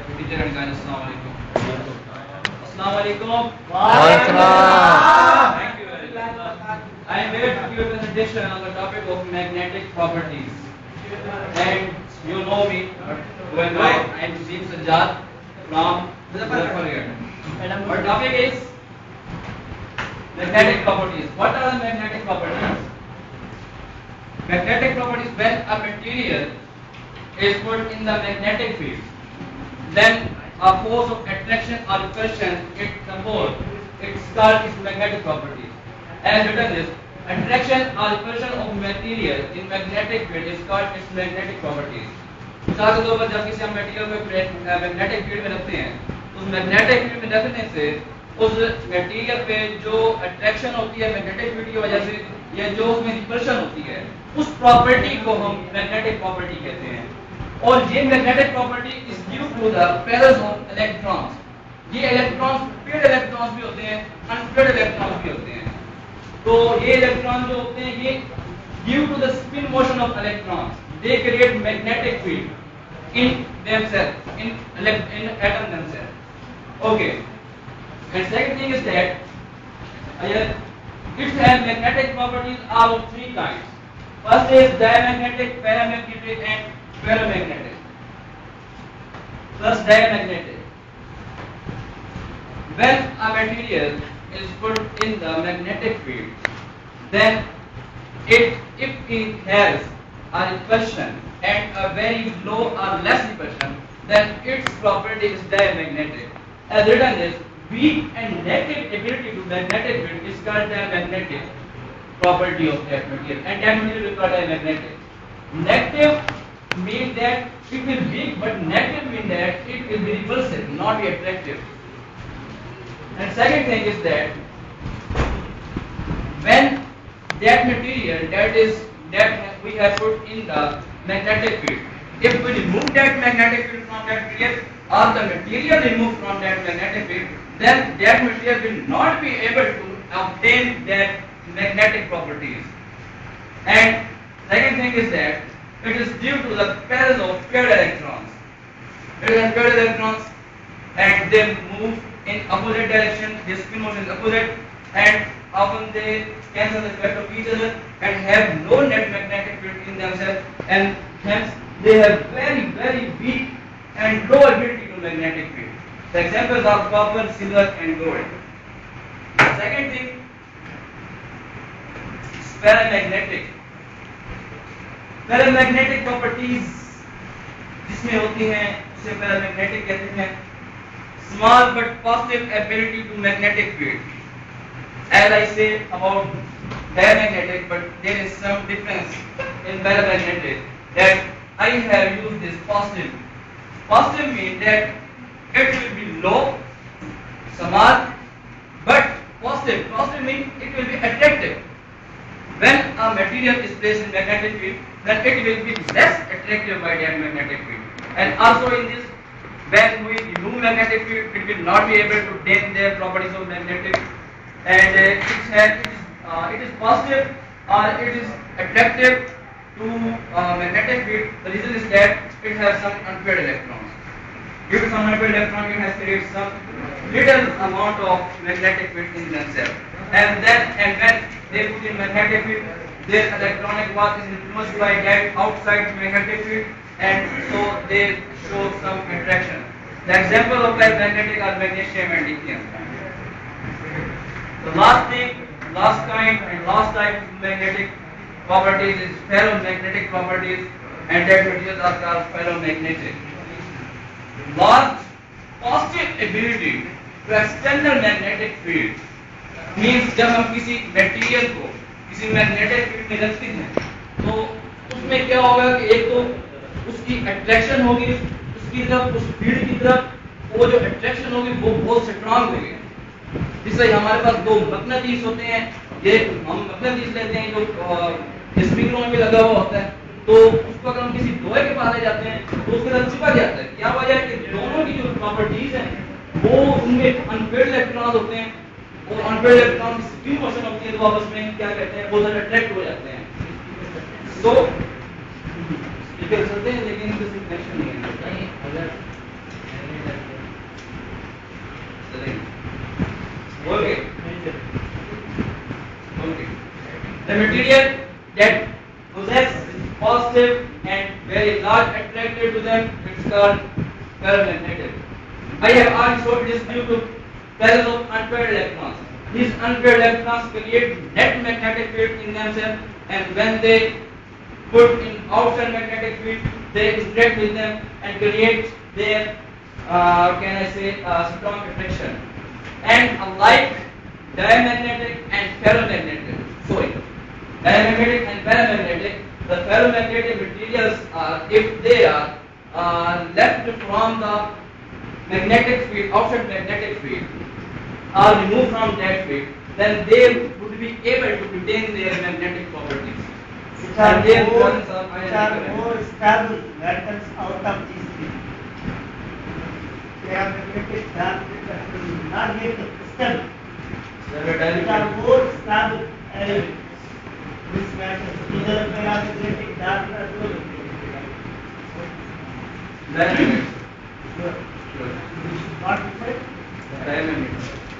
teacher and guys, Assalamu alaikum. Assalamu alaikum. Thank you very much. I am here to give a presentation on the topic of magnetic properties. And you know me, well, I am Zim Sajjad from Muzaffargarh. Our topic is magnetic properties. What are the magnetic properties? Magnetic properties: when a material is put in the magnetic field, then a force of attraction or repulsion it composes. It's called its magnetic properties. As written is, attraction or repulsion of material in magnetic field is called its magnetic properties. मिसाल के तौर पर जब किसी हम material को magnetic field में रखते हैं, तो उस मैग्नेटिक फील्ड में रखने से उस मटेरियल पे जो अट्रैक्शन होती है मैग्नेटिक फील्ड की वजह से या जो उसमें रिपल्शन होती है, उस प्रॉपर्टी को हम मैग्नेटिक प्रॉपर्टी कहते हैं. और ये magnetic property is due to the pairs of electrons. ये इलेक्ट्रॉन्स पेड इलेक्ट्रॉन्स भी होते हैं, अनपेड इलेक्ट्रॉन्स भी होते हैं. तो ये इलेक्ट्रॉन जो होते हैं ये due to the spin motion of electrons they create magnetic field in themselves, in atom themselves. Okay. And second thing is that it has magnetic properties are of three kinds. First is diamagnetic, paramagnetic and ferromagnetic. First, diamagnetic. When a material is put in the magnetic field, then if it has a repulsion and a very low or less repulsion, then its property is diamagnetic. As written is, weak and negative ability to magnetic field is called diamagnetic property of that material, and that material is called diamagnetic. Negative means that it is weak, but negative means that it will be repulsive, not be attractive. And second thing is that when that material that we have put in the magnetic field, if we remove that magnetic field from that material or the material removed from that magnetic field, then that material will not be able to obtain that magnetic properties. And second thing is that it is due to the pairs of paired electrons. It has paired electrons and they move in opposite direction, their spin motion is opposite, and often they cancel the effect of each other and have no net magnetic field in themselves, and hence they have very weak and low ability to magnetic field. The examples are copper, silver and gold. The second thing is paramagnetic. Paramagnetic properties जिसमें होती हैं उसे paramagnetic कहते हैं. Small but positive ability to magnetic field. As I say about diamagnetic, but there is some difference in paramagnetic, that I have used this positive. Positive means that it will be low, small, but positive. Positive means it will be attractive. When a material is placed in magnetic field, then it will be less attractive by that magnetic field. And also in this, when we remove magnetic field, it will not be able to retain their properties of magnetic. And it is positive or it is attractive to magnetic field. The reason is that it has some unpaired electrons. Due to some unpaired electrons, it has created some little amount of magnetic field in themselves. And when they put in magnetic field, their electronic path is influenced by that outside magnetic field, and so they show some attraction. The example of magnetic are magnesium and lithium. The last type of magnetic properties is ferromagnetic properties, and that materials are called ferromagnetic. Last, positive ability to external magnetic field means जब हम किसी material को किसी magnetic field में रखते हैं, तो उसमें क्या होगा कि एक तो उसकी अट्रैक्शन होगी उसकी तरफ, उस फील्ड की तरफ, वो जो अट्रैक्शन होगी वो बहुत स्ट्रांग होगी. जिससे हमारे पास दो मगनेटिस होते हैं, ये हम मगनेटिस लेते हैं जो स्प्रिंगों में भी लगा हुआ होता है, तो उसको अगर हम किसी लोहे के पास ले जाते हैं तो उसके साथ चिपक जाता है. क्या वजह है कि दोनों की जो प्रॉपर्टीज हैं वो उनमें अनपेड इलेक्ट्रॉन्स होते हैं, और अनपेड इलेक्ट्रॉन की स्पिन मोशन होती है, तो आपस में क्या कहते हैं, बहुत ज्यादा अट्रैक्ट हो जाते हैं. तो ये कर सकते हैं, लेकिन इससे कनेक्शन नहीं है. material that possess positive and very large attractor to them, it's called ferromagnetic. I have already showed this due to presence of unpaired electrons. These unpaired electrons create net magnetic field in themselves, and when they put in outside magnetic field, they interact with them and create their, strong attraction. And unlike diamagnetic and ferromagnetic, diamagnetic and paramagnetic, the ferromagnetic materials are, if they are left from the magnetic field, outside magnetic field, are removed from that field, then they would be able to retain their magnetic properties. Which are And their more, results are which are more stable metals out of these three. They are magnetic dark metals, not yet stable. Which are more stable elements. This matters. Either paramagnetic dark metal. Diamagnetic. Sure. Sure. What you said? Diamagnetic.